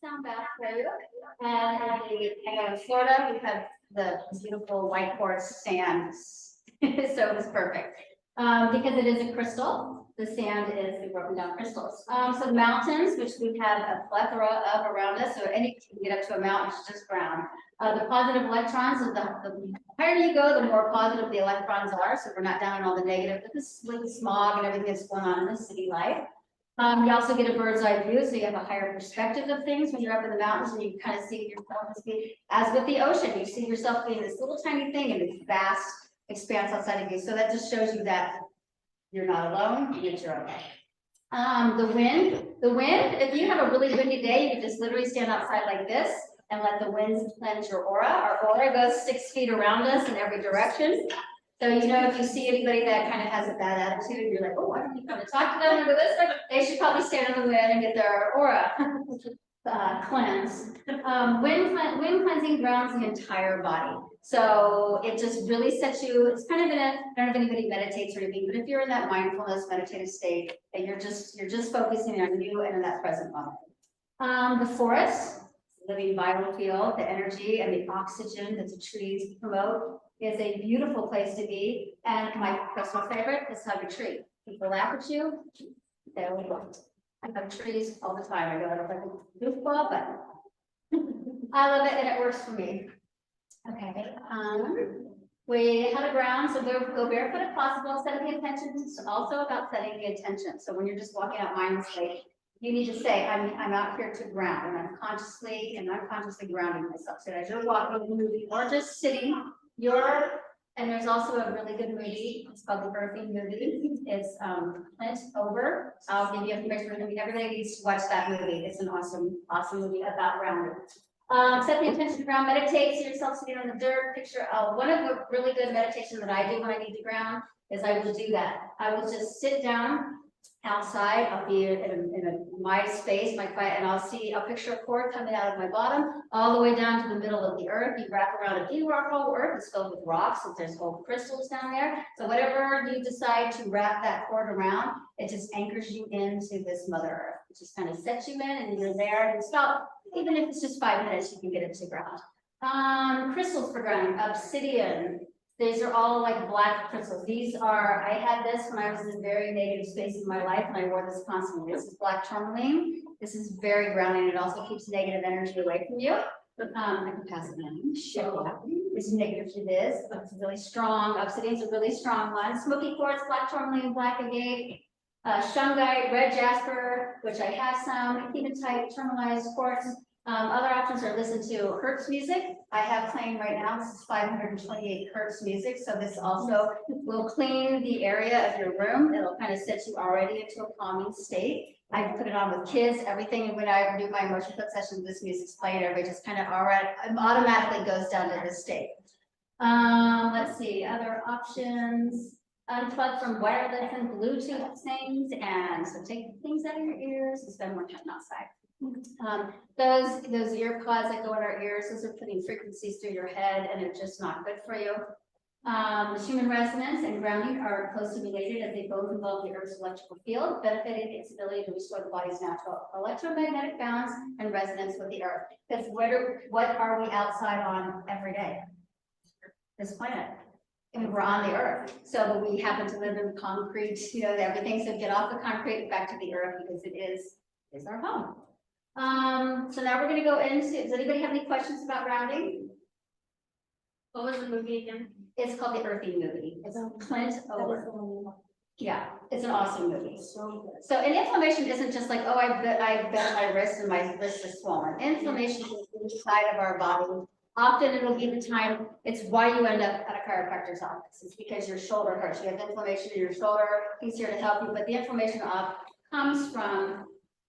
Sound bath for you. And in Florida, we have the beautiful white quartz sand. So it's perfect. Because it is a crystal, the sand is the broken down crystals. So the mountains, which we have a plethora of around us, so any you can get up to a mountain, it's just ground. The positive electrons, the higher you go, the more positive the electrons are. So we're not down on all the negative with the smog and everything that's going on in the city life. You also get a bird's eye view, so you have a higher perspective of things when you're up in the mountains and you kind of see yourself as with the ocean. You see yourself being this little tiny thing in this vast expanse outside of you. So that just shows you that you're not alone, and that you're okay. The wind, if you have a really windy day, you can just literally stand outside like this and let the winds cleanse your aura. Our aura goes 6 feet around us in every direction. So, you know, if you see anybody that kind of has a bad attitude, you're like, oh, I don't need to talk to them or this way, they should probably stand in the wind and get their aura cleansed. Wind cleansing grounds the entire body. So it just really sets you, it's kind of in a, I don't know if anybody meditates or anything, but if you're in that mindfulness meditative state and you're just focusing on you and in that present moment. The forest, living vital field, the energy and the oxygen that the trees promote is a beautiful place to be. And my personal favorite is hug a tree. People laugh at you, there we go. I hug trees all the time. I go, I don't like a goofball, but I love it and it works for me. Okay. We had a ground, so go barefoot if possible. Set the intention. It's also about setting the intention. So when you're just walking out mindlessly, you need to say, I'm out here to ground, and I'm consciously and unconsciously grounding myself. So as you're walking, moving, or just sitting, and there's also a really good movie. It's called The Earthing Movie. It's Clint Over. I'll give you information. Everybody needs to watch that movie. It's an awesome movie about grounding. Set the intention to ground. Meditate. See yourself sitting on the dirt. Picture. One of the really good meditations that I do when I need to ground is I will do that. I will just sit down outside. I'll be in my space, my quiet, and I'll picture a cord coming out of my bottom all the way down to the middle of the earth. You wrap around a view. Our whole earth is filled with rocks, so there's gold crystals down there. So whatever you decide to wrap that cord around, it just anchors you into this Mother Earth. It just kind of sets you in, and you're there. And it's about, even if it's just 5 minutes, you can get it to ground. Crystals for grounding, obsidian. These are all like black crystals. These are, I had this when I was in a very negative space in my life, and I wore this constantly. This is black tourmaline. This is very grounding. It also keeps negative energy away from you. I can pass it on. This is negative to this, but it's really strong. Obsidian's a really strong one. Smoky quartz, black tourmaline, black agate, shungite, red jasper, which I have some, hematite, tourmalized quartz. Other options are listen to Hertz music. I have playing right now. This is 528 Hertz music. So this also will clean the area of your room. It'll kind of set you already into a calming state. I put it on with kids, everything. And when I do my emotion flip session, this music's playing. Everybody just kind of automatically goes down to this state. Let's see, other options. Unplug from wireless and Bluetooth things. And so take things out of your ears and spend more time outside. Those ear pods that go in our ears, those are putting frequencies through your head, and they're just not good for you. The human resonance and grounding are closely related, as they both involve the Earth's electrical field, benefiting its ability to restore the body's natural electromagnetic balance and resonance with the Earth. Because what are we outside on every day? This planet. And we're on the Earth, so we happen to live in concrete, you know, everything. So get off the concrete, back to the Earth, because it is our home. So now we're going to go into, does anybody have any questions about grounding? What was the movie again? It's called The Earthing Movie. It's Clint Over. Yeah, it's an awesome movie. So and inflammation isn't just like, oh, I bent my wrist and my wrist is swollen. Inflammation is inside of our body. Often it'll be the time, it's why you end up at a chiropractor's office. It's because your shoulder hurts. You have inflammation in your shoulder. He's here to help you, but the inflammation comes from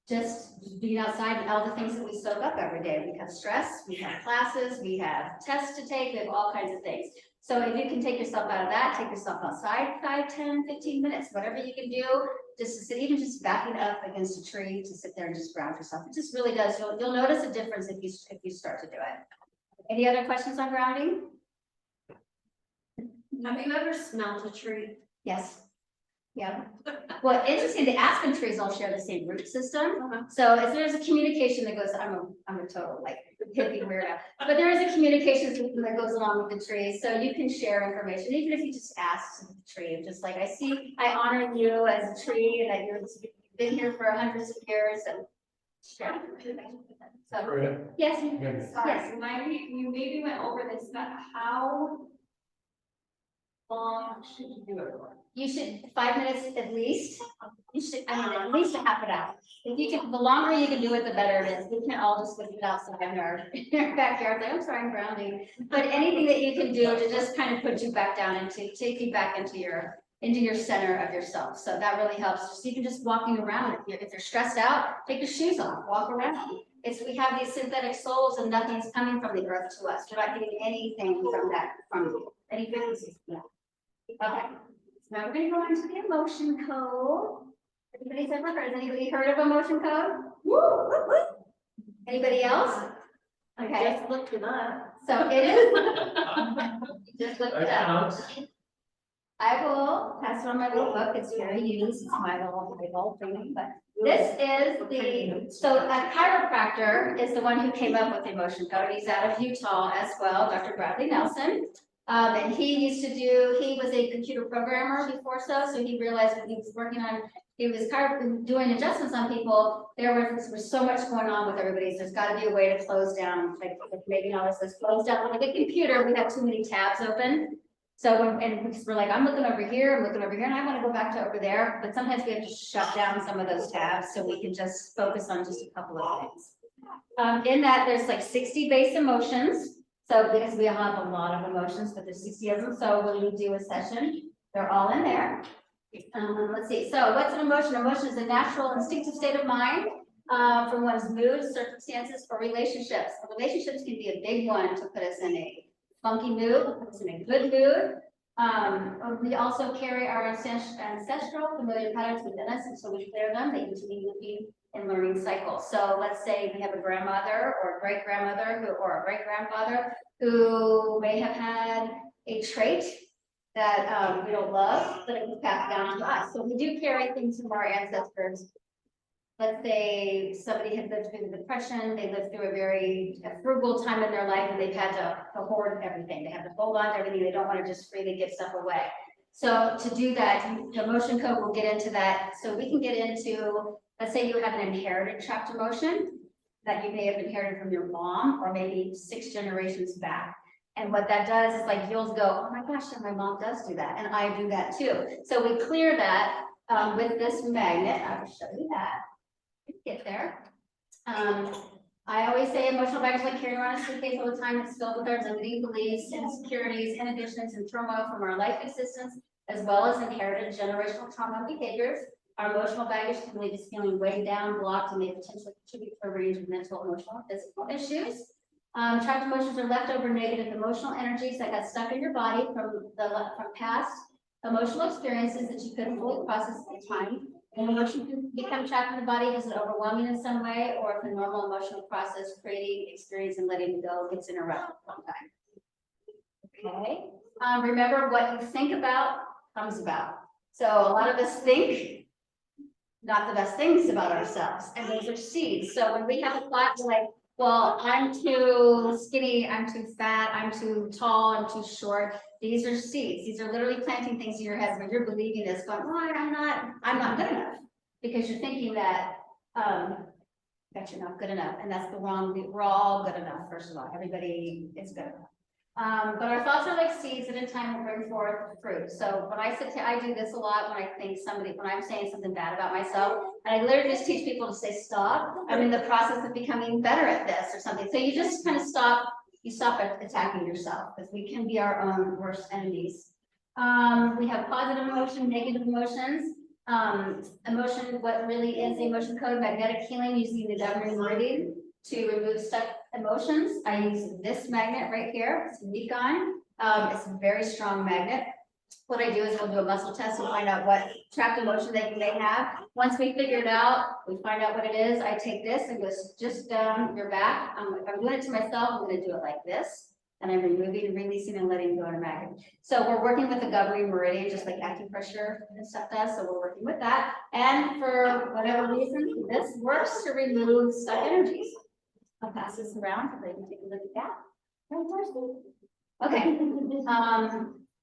just being outside and all the things that we soak up every day. We have stress, we have classes, we have tests to take, we have all kinds of things. So if you can take yourself out of that, take yourself outside 5, 10, 15 minutes, whatever you can do, just to sit, even just backing up against a tree to sit there and just ground yourself. It just really does. You'll notice a difference if you start to do it. Any other questions on grounding? Have you ever smelled a tree? Yes. Yeah. Well, interesting, the aspen trees all share the same root system. So if there's a communication that goes, I'm a total like hippie weirdo, but there is a communication system that goes along with the trees. So you can share information, even if you just ask the tree, just like I honor you as a tree and that you've been here for hundreds of years and share information with them. So, yes, yes. Remind me, you maybe went over this, but how long should you do it for? You should 5 minutes at least. You should, at least a half an hour. If you can, the longer you can do it, the better it is. We can all just live it outside in our backyard. Like, I'm sorry, I'm grounding. But anything that you can do to just kind of put you back down take you back into your center of yourself. So that really helps. So you can just walking around. If you're stressed out, take your shoes off, walk around. We have these synthetic soles and nothing's coming from the earth to us. We're not getting anything from any frequencies. Yeah. Okay. Now we're gonna go into the emotion code. Has anybody heard of emotion code? Woo! Anybody else? Okay. I just looked it up. So it is. Just look it up. I will pass it on my little book. It's very used. It's my little thing, but this is so a chiropractor is the one who came up with the emotion code. He's out of Utah as well, Dr. Bradley Nelson. And he was a computer programmer before so he realized when he was doing adjustments on people, there was so much going on with everybody. So there's got to be a way to close down, like maybe not says close down, like a computer, we have too many tabs open. So because we're like, I'm looking over here, and I want to go back to over there, but sometimes we have to shut down some of those tabs so we can just focus on just a couple of things. In that, there's like 60 base emotions. So because we all have a lot of emotions, but there's 60 of them. So when we do a session, they're all in there. Let's see. So what's an emotion? Emotion is a natural instinctive state of mind from one's mood, circumstances, or relationships. Relationships can be a big one to put us in a funky mood, put us in a good mood. We also carry our ancestral familiar patterns within us, and so we clear them. They need to be moving in learning cycles. So let's say we have a grandmother or a great grandmother or a great grandfather who may have had a trait that we don't love, but it was passed down to us. So we do carry things from our ancestors. Let's say somebody had lived through the Depression, they lived through a very frugal time in their life, and they've had to hoard everything. They have to hold on to everything. They don't want to just freely give stuff away. So to do that, the emotion code will get into that. So we can get into, let's say you have an inherited trapped emotion that you may have inherited from your mom or maybe 6 generations back. And what that does is like you'll go, oh my gosh, my mom does do that. And I do that too. So we clear that with this magnet. I will show you that. Get there. I always say emotional baggage like carrying around a suitcase all the time. It's filled with our limiting beliefs, insecurities, inhibitions, and turmoil from our life existence, as well as inherited generational trauma behaviors. Our emotional baggage can leave us feeling weighed down, blocked, and may potentially contribute to a range of mental, emotional, and physical issues. Trapped emotions are leftover negative emotional energies that got stuck in your body from past emotional experiences that you couldn't fully process at the time. An emotion can become trapped in the body. Is it overwhelming in some way, or if the normal emotional process, creating, experience, and letting it go gets interrupted sometime. Okay. Remember, what you think about comes about. So a lot of us think not the best things about ourselves, and those are seeds. So when we have a thought like, well, I'm too skinny, I'm too fat, I'm too tall, I'm too short. These are seeds. These are literally planting things in your head where you're believing this, going, well, I'm not good enough. Because you're thinking that you're not good enough. And that's the wrong, we're all good enough, first of all. Everybody is good enough. But our thoughts are like seeds that in time will bring forth fruit. So when I do this a lot when I think when I'm saying something bad about myself, and I literally just teach people to say stop. I'm in the process of becoming better at this or something. So you just kind of stop. You stop attacking yourself because we can be our own worst enemies. We have positive emotion, negative emotions. Emotion, what really is the emotion code? Magnetic healing using the governing meridian to remove stuck emotions. I use this magnet right here. It's Nikon. It's a very strong magnet. What I do is we'll do a muscle test and find out what trapped emotion that you may have. Once we figure it out, we find out what it is. I take this and go just down your back. If I'm doing it to myself, I'm going to do it like this. and I'm removing and releasing and letting go in a magnet. So we're working with the governing meridian, just like acupressure and stuff does, so we're working with that. And for whatever reason, this works to remove stuck energies. I'll pass this around so they can take a look at that. Okay,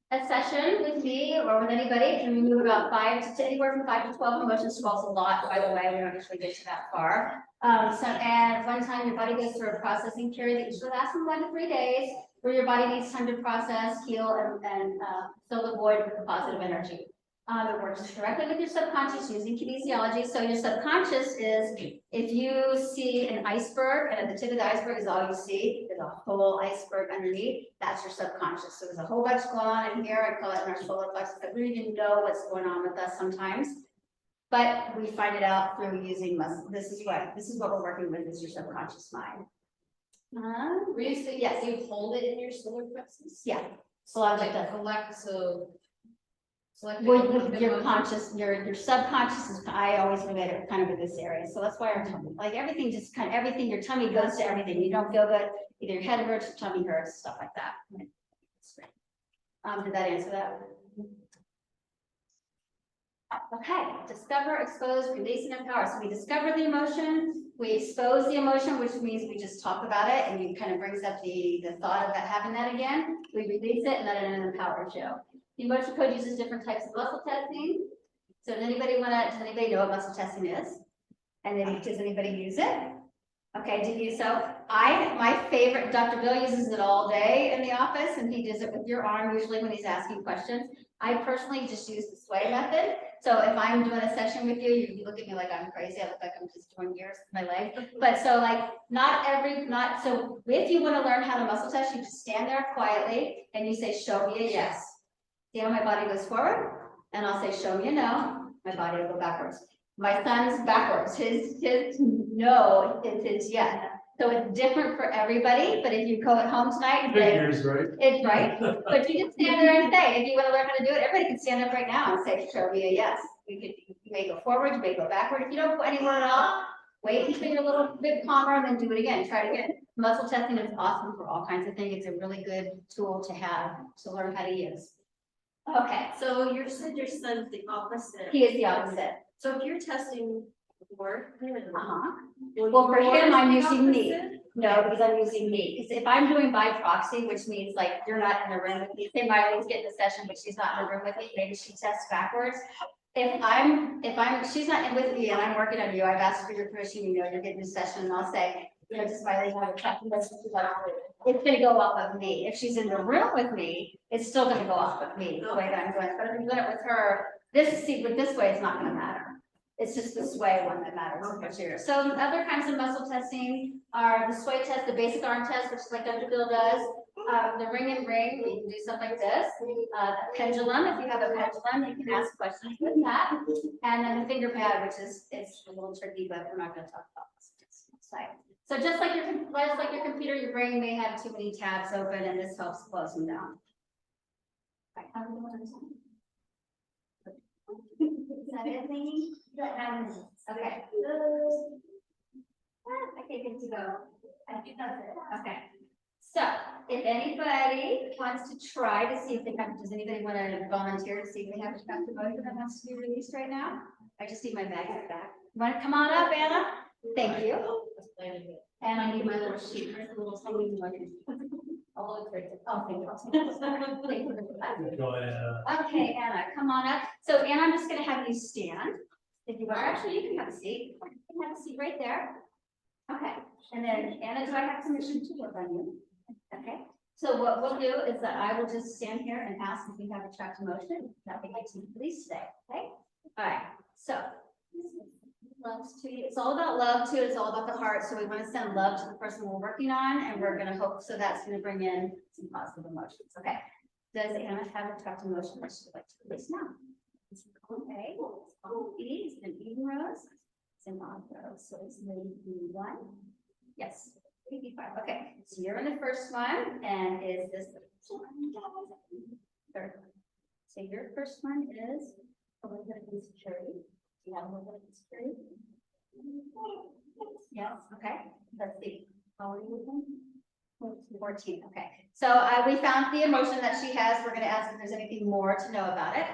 a session with me or with anybody can remove about anywhere from 5 to 12 emotions. 12 is a lot, by the way, we don't usually get to that far. And one time your body goes through a processing period that usually lasts from 1 to 3 days, where your body needs time to process, heal, and fill the void with the positive energy. It works directly with your subconscious using kinesiology. So your subconscious is, if you see an iceberg and at the tip of the iceberg is all you see, there's a whole iceberg underneath, that's your subconscious. So there's a whole bunch going on in here. I call it in our solar plexus, but we don't even know what's going on with us sometimes. But we find it out through using muscle. This is what we're working with, is your subconscious mind. Yes, you hold it in your solar plexus? yeah. So I like that. Well, your conscious, your subconscious is, I always relate it kind of with this area. So that's why our tummy, like everything, just kind of everything, your tummy goes to everything. You don't feel good, either your head hurts, your tummy hurts, stuff like that. Did that answer that? Okay, discover, expose, release, and empower. So we discover the emotion, we expose the emotion, which means we just talk about it, and it kind of brings up the thought of that having that again. We release it, and then it empowers you. The emotion code uses different types of muscle testing. So does anybody know what muscle testing is? And then does anybody use it? Okay, do you? So my favorite, Dr. Bill uses it all day in the office, and he does it with your arm usually when he's asking questions. I personally just use the sway method. So if I'm doing a session with you, you look at me like I'm crazy. I look like I'm just doing gears with my leg. But so like so if you want to learn how to muscle test, you just stand there quietly and you say, show me a yes. See how my body goes forward? And I'll say, show me a no. My body will go backwards. My son's backwards. His no is his yes. So it's different for everybody, but if you go at home tonight and say, right? it's right, but you can stand there and say, if you want to learn how to do it, everybody can stand up right now and say, show me a yes. You may go forward, you may go backward. If you don't go anywhere at all, wait until you're a little bit calmer and then do it again. Try it again. Muscle testing is awesome for all kinds of things. It's a really good tool to have to learn how to use. Okay, So you said your son's the opposite. he is the opposite. So if you're testing for him, Well, for him, I'm using me. No, because I'm using me. Because if I'm doing by proxy, which means like you're not in the room with me, say Miley's getting the session, but she's not in the room with me, maybe she tests backwards. If she's not in with me and I'm working on you, I've asked for your permission, you know, you're getting the session, and I'll say, you know, just Miley, have a check. It's gonna go off of me. If she's in the room with me, it's still gonna go off of me, the way that I'm doing it. But if I'm doing it with her, this way, it's not gonna matter. It's just the sway one that matters. So other kinds of muscle testing are the sway test, the basic arm test, which is like Dr. Bill does. The ring and ring, you can do stuff like this. Pendulum, if you have a pendulum, you can ask questions with that. And then the finger pad, which is, it's a little tricky, but we're not gonna talk about this. So just like your computer, your brain may have too many tabs open, and this helps close them down. Right, how do we want to is that it, Lainey? Okay. Okay, good to go. I think that's it. Okay. So if anybody wants to try to see if they have, does anybody want to volunteer to see if they have a chapter motor that wants to be released right now? I just need my bags back. You want to come on up, Anna? Thank you. And I need my little sheet. There's a little tiny one. Oh, thank you. Thank you. Okay, Anna, come on up. So Anna, I'm just gonna have you stand. If you want, actually, you can have a seat. You can have a seat right there. Okay, and then Anna, do I have permission to work on you? Okay, so what we'll do is that I will just stand here and ask if we have a track to motion. That we get to release today, okay? All right, so loves to you. It's all about love too. It's all about the heart. So we want to send love to the person we're working on, and we're going to hope. So that's going to bring in some positive emotions. Okay. Does Anna have a track to motion that she'd like to release now? It's column A, it's column B, it's an even rows, it's an odd row. So it's maybe B1. Yes, maybe 5. Okay. So you're in the first one, and is this the first one? Third one. So your first one is a little bit of insecurity. You have a little bit of insecurity? Yes, okay. Let's see. How old are you again? 14. Okay. So we found the emotion that she has. We're gonna ask if there's anything more to know about it.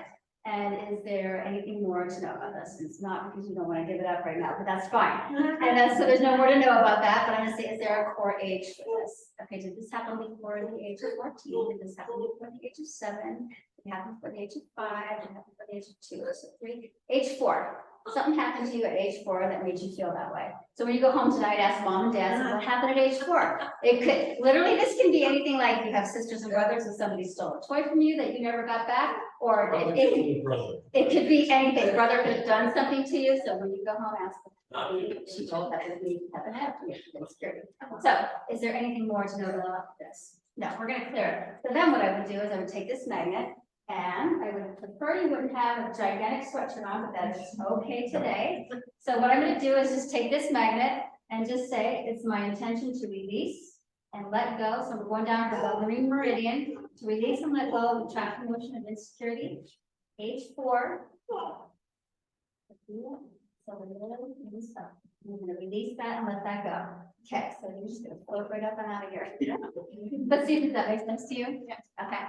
And is there anything more to know about this? It's not because you don't want to give it up right now, but that's fine. And that's, so there's no more to know about that, but I'm gonna say, is there a core age for this? Okay, did this happen before the age of 14? Did this happen before the age of 7? Did it happen before the age of 5? Did it happen before the age of 2? So 3, age 4. Something happened to you at age 4 that made you feel that way. So when you go home tonight, ask mom and dad, so what happened at age 4? It could, literally, this can be anything like you have sisters and brothers and somebody stole a toy from you that you never got back, or it could be anything. Brother could have done something to you, so when you go home, ask them. She told that with me, haven't had So is there anything more to know about this? No, we're gonna clear it. So then what I would do is I would take this magnet, and I would prefer you wouldn't have a gigantic sweatshirt on, but that is okay today. So what I'm gonna do is just take this magnet and just say, it's my intention to release and let go. So we're going down her lovely meridian to release and let go of the trapped emotion of insecurity. Age 4. So we're gonna release that and let that go. Okay, so you're just gonna float right up and out of here. Let's see if that makes sense to you. Yeah. Okay.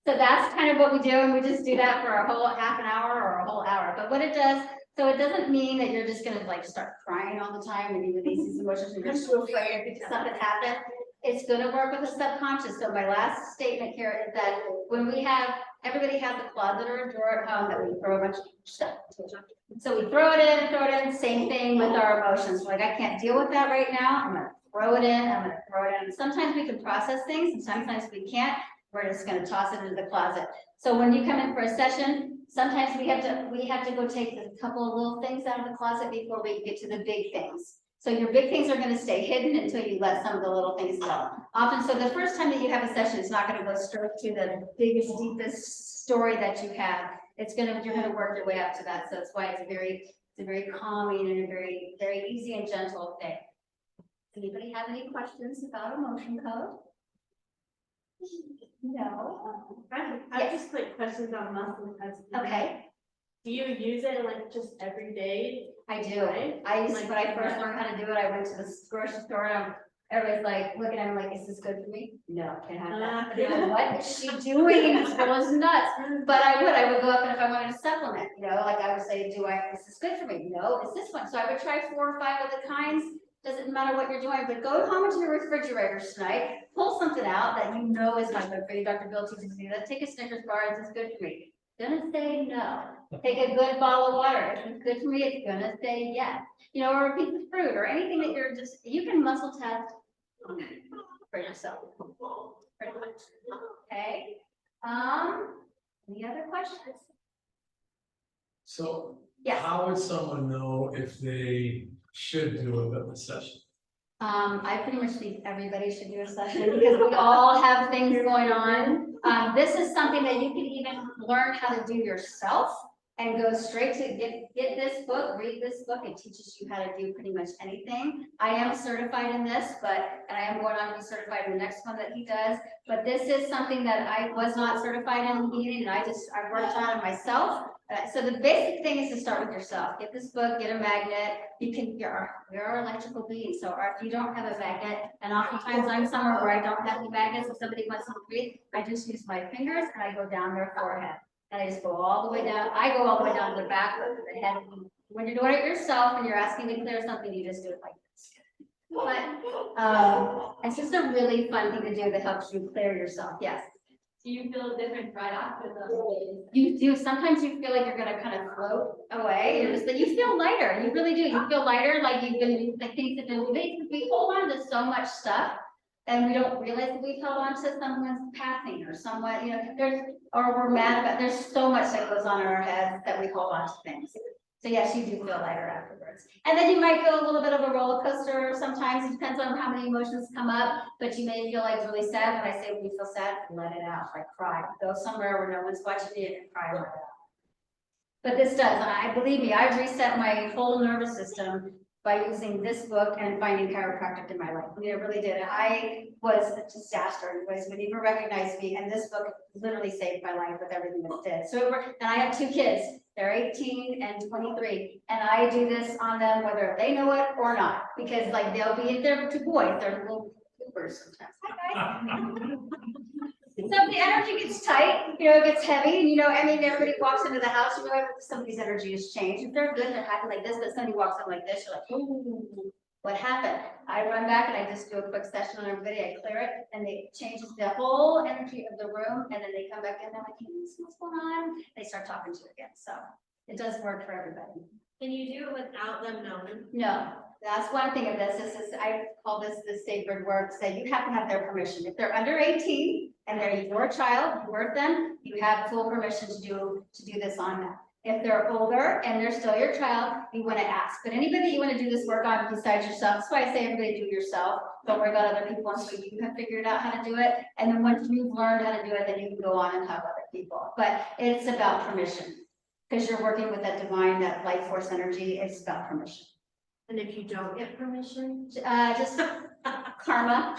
So that's kind of what we do, and we just do that for a whole half an hour or a whole hour. But what it does, so it doesn't mean that you're just gonna like start crying all the time and you release these emotions and you're so afraid because something happened. It's gonna work with the subconscious. So my last statement here is that when we have, everybody has a closet or a drawer at home that we throw a bunch of stuff into. So we throw it in, same thing with our emotions. Like, I can't deal with that right now. I'm gonna throw it in, I'm gonna throw it in. Sometimes we can process things and sometimes we can't. We're just gonna toss it into the closet. So when you come in for a session, sometimes we have to go take a couple of little things out of the closet before we get to the big things. So your big things are gonna stay hidden until you let some of the little things go. Often, so the first time that you have a session, it's not gonna go straight to the biggest, deepest story that you have. You're gonna work your way up to that. So that's why it's a very calming and a very, very easy and gentle thing. Anybody have any questions about emotion code? No. I just like questions on muscle testing. Okay, Do you use it like just every day? I do. I used, when I first learned how to do it, I went to the grocery store and everybody's like, looking at me like, is this good for me? No, can't have that. Yeah. What is she doing? This girl is nuts. But I would go up and if I wanted to supplement, like I would say, is this good for me? No, it's this one. So I would try 4 or 5 of the kinds. Doesn't matter what you're doing, but go home into your refrigerators tonight, pull something out that you know is not good for you. Dr. Bill teaches you that. Take a Snickers bar, is this good for me? Gonna say no. Take a good bottle of water. If it's good for me, it's gonna say yes. Or a piece of fruit or anything that you can muscle test for yourself. Pretty much. Okay. Any other questions? So Yes. how would someone know if they should do a session? I pretty much think everybody should do a session because we all have things going on. This is something that you can even learn how to do yourself and go straight to get this book, read this book. It teaches you how to do pretty much anything. I am certified in this, and I am going on to be certified in the next one that he does. But this is something that I was not certified in the beginning, and I worked on it myself. So the basic thing is to start with yourself. Get this book, get a magnet. You're electrical beings, so if you don't have a magnet, and oftentimes I'm somewhere where I don't have any magnets, if somebody wants to read, I just use my fingers and I go down their forehead. And I just go all the way down. I go all the way down to the back of the head. When you're doing it yourself and you're asking to clear something, you just do it like this. But it's just a really fun thing to do that helps you clear yourself. Yes. Do you feel different right after the? You do. Sometimes you feel like you're gonna kind of float away. You feel lighter. You really do. You feel lighter, like you've been like things have been released. We hold on to so much stuff, and we don't realize that we've held on to someone's passing or someone, or we're mad about. There's so much that goes on in our heads that we hold on to things. So yes, you do feel lighter afterwards. And then you might go a little bit of a roller coaster sometimes. It depends on how many emotions come up, but you may feel like really sad. When I say when you feel sad, let it out, like cry. Go somewhere where no one's watching you and cry, let it out. But this does, believe me, I've reset my whole nervous system by using this book and finding chiropractic in my life. I mean, it really did. I was a disaster. Anyways, would even recognize me, and this book literally saved my life with everything that it did. So it worked, and I have 2 kids. They're 18 and 23, and I do this on them whether they know it or not, because like they'll be, they're 2 boys, they're little Uber sometimes. Hi, guys. So if the energy gets tight, it gets heavy, and I mean, everybody walks into the house, somebody's energy has changed. If they're good, they're happy like this, but somebody walks in like this, you're like, ooh, what happened? I run back and I just do a quick session on everybody, I clear it, and it changes the whole energy of the room, and then they come back in, they're like, hey, what's going on? They start talking to you again, so it does work for everybody. Can you do it without them knowing? No, that's one thing of this, I call this the sacred word, say you have to have their permission. If they're under 18 and they're your child, you birth them, you have full permission to do this on them. If they're older and they're still your child, you want to ask. But anybody that you want to do this work on besides yourself, that's why I say everybody do yourself. Don't worry about other people until you have figured out how to do it. And then once you've learned how to do it, then you can go on and help other people. But it's about permission. Because you're working with that divine, that life force energy, it's about permission. And if you don't get permission? Just karma.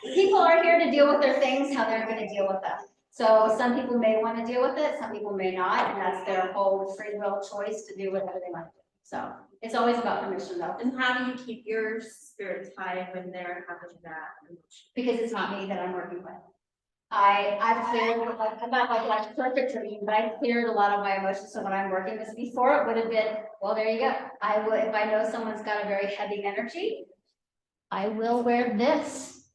People are here to deal with their things, how they're going to deal with them. So some people may want to deal with it, some people may not, and that's their whole free will choice to do whatever they want to do. So it's always about permission though. And how do you keep your spirits high when they're having that emotion? Because it's not me that I'm working with. I've cleared, I'm not like perfect for me, but I cleared a lot of my emotions. So when I'm working this before, it would have been, well, there you go. I would, if I know someone's got a very heavy energy, I will wear this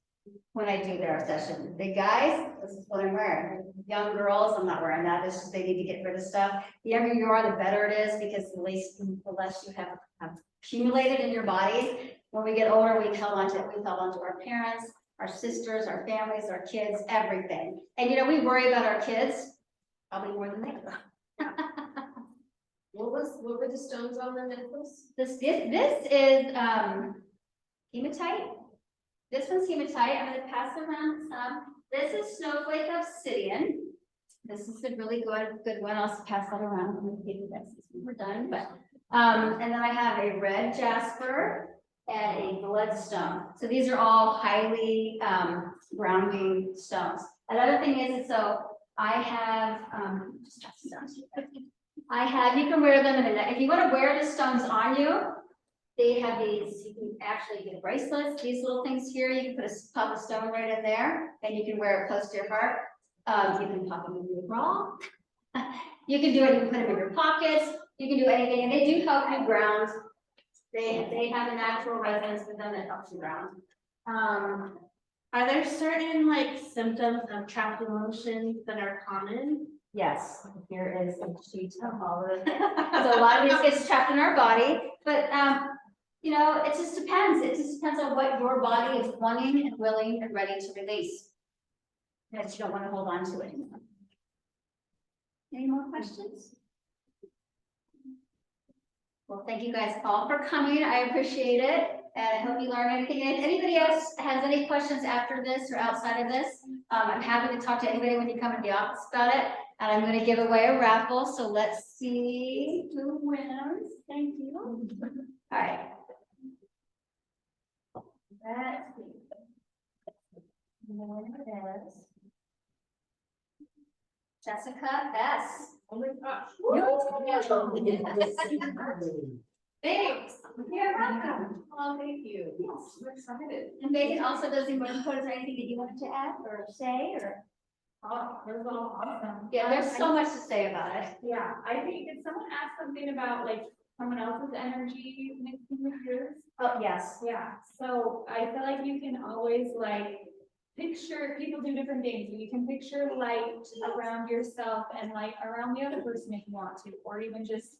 when I do their session. Big guys, this is what I'm wearing. Young girls, I'm not wearing that. It's just they need to get rid of stuff. The younger you are, the better it is because the less you have accumulated in your bodies. When we get older, we've held on to it. We've held on to our parents, our sisters, our families, our kids, everything. And we worry about our kids probably more than they do. What were the stones on the necklace? This is hematite. This one's hematite. I'm going to pass around some. This is snowflake obsidian. This is a really good one. I'll pass that around. I'm going to give you this when we're done. But and then I have a red jasper and a bloodstone. So these are all highly grounding stones. Another thing is, so I have just pass this down to you. I have, you can wear them in a neck. If you want to wear the stones on you, they have these, you can actually get bracelets, these little things here, you can pop a stone right in there, and you can wear it close to your heart. You can pop them in your bra. You can do it, you can put them in your pockets, you can do anything, and they do help you ground. They have a natural resonance with them that helps you ground. Are there certain symptoms of trapped emotions that are common? Yes, here is a sheet of all of it. So a lot of this gets trapped in our body, but it just depends. It just depends on what your body is wanting and willing and ready to release. That you don't want to hold on to it anymore. Any more questions? Well, thank you guys all for coming. I appreciate it. And I hope you learned anything. And if anybody else has any questions after this or outside of this, I'm happy to talk to anybody when you come in the office about it. And I'm going to give away a raffle. So let's see who wins. Thank you. All right. Let's see. And the winner is Jessica S. Oh my gosh. Thanks. You're welcome. Oh, thank you. Yes. I'm excited. And Megan also does emoji code. Is there anything that you wanted to add or say or? Oh, that was all awesome. Yeah, there's so much to say about it. Yeah, I think, did someone ask something about someone else's energy mixing with yours? Oh, yes. Yeah, so I feel like you can always picture, people do different things, but you can picture light around yourself and light around the other person if you want to, or even just,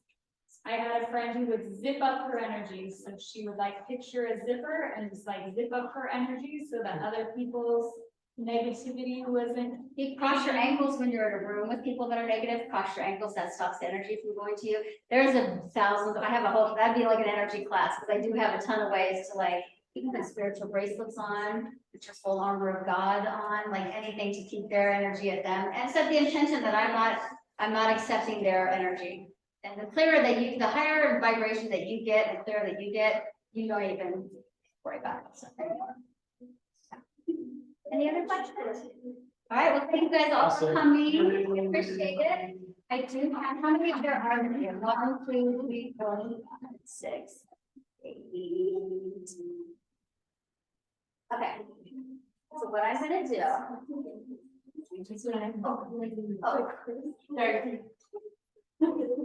I had a friend who would zip up her energy, so she would picture a zipper and just zip up her energy so that other people's negativity wasn't. You cross your ankles when you're in a room with people that are negative. Cross your ankles, that stops the energy from going to you. There's thousands. I have a whole, that'd be like an energy class, because I do have a ton of ways to you can put spiritual bracelets on, put your full armor of God on, anything to keep their energy at them, and set the intention that I'm not accepting their energy. And the clearer that the higher vibration that you get, the clearer that you get, you don't even worry about it. So, anymore. Any other questions? All right, well, thank you guys all for coming. We appreciate it. I do have, how many of there are here? 1, 2, 3, 4, 5, 6, 8. Okay. So what I'm gonna do. Oh.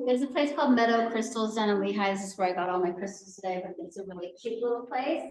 There's a place called Meadow Crystals down in Lehigh. This is where I got all my crystals today, but it's a really cute little place.